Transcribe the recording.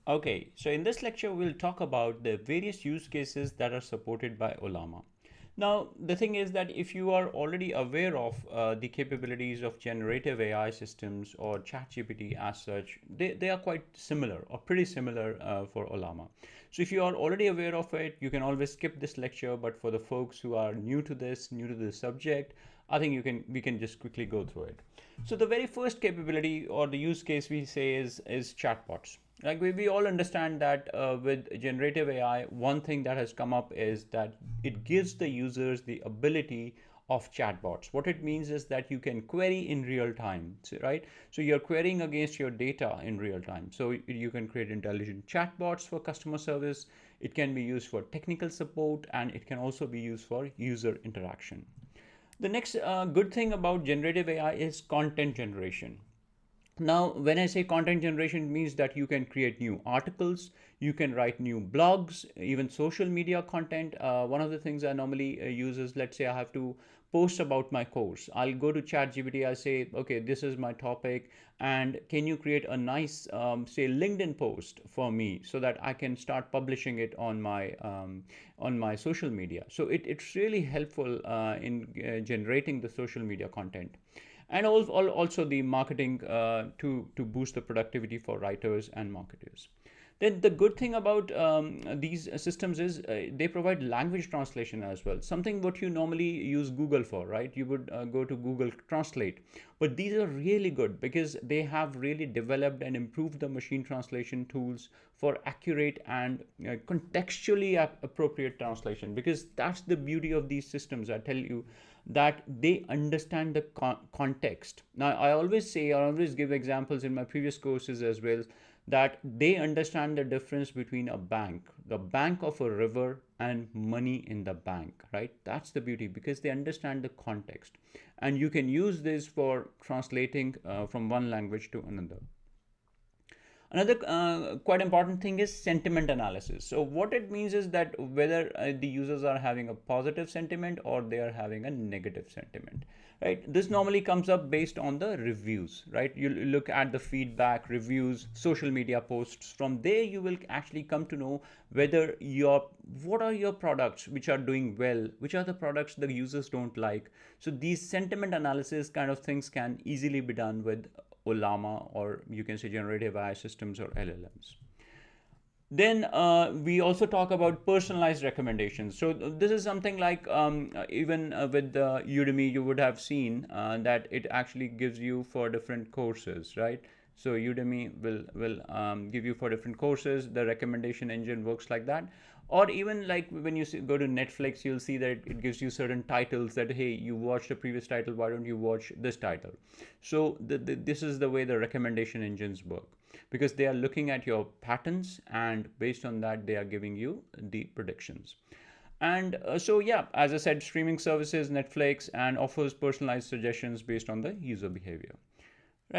Okay, so in this lecture, we'll talk about the various use cases that are supported by Ollama. Now, the thing is that if you are already aware of the capabilities of generative AI systems or ChatGPT as such, they are quite similar or pretty similar for Ollama. So if you are already aware of it, you can always skip this lecture. But for the folks who are new to this, new to this subject, I think we can just quickly go through it. So the very first capability or the use case we say is chatbots. Like we all understand that with generative AI, one thing that has come up is that it gives the users the ability of chatbots. What it means is that you can query in real time, right? So you're querying against your data in real time. So you can create intelligent chatbots for customer service. It can be used for technical support, and it can also be used for user interaction. The next good thing about generative AI is content generation. Now, when I say content generation, it means that you can create new articles, you can write new blogs, even social media content. One of the things I normally use is, let's say I have to post about my course. I'll go to ChatGPT. I say, okay, this is my topic, and can you create a nice, say, LinkedIn post for me so that I can start publishing it on my social media. So it's really helpful in generating the social media content, and also the marketing to boost the productivity for writers and marketers. Then the good thing about these systems is they provide language translation as well. Something what you normally use Google for, right? You would go to Google Translate, but these are really good because they have really developed and improved the machine translation tools for accurate and contextually appropriate translation. Because that's the beauty of these systems. I tell you that they understand the context. Now, I always give examples in my previous courses as well, that they understand the difference between the bank of a river, and money in the bank, right? That's the beauty because they understand the context. And you can use this for translating from one language to another. Another quite important thing is sentiment analysis. So what it means is that whether the users are having a positive sentiment or they are having a negative sentiment, right? This normally comes up based on the reviews, right? You look at the feedback, reviews, social media posts. From there, you will actually come to know whether what are your products which are doing well, which are the products the users don't like. So these sentiment analysis kind of things can easily be done with Ollama, or you can say generative AI systems or LLMs. Then we also talk about personalized recommendations. So this is something like even with Udemy, you would have seen that it actually gives you for different courses, right? So Udemy will give you for different courses. The recommendation engine works like that. Or even like when you go to Netflix, you'll see that it gives you certain titles that, hey, you watched a previous title, why don't you watch this title? So this is the way the recommendation engines work, because they are looking at your patterns, and based on that they are giving you the predictions. And so yeah, as I said, streaming services, Netflix, and offers personalized suggestions based on the user behavior.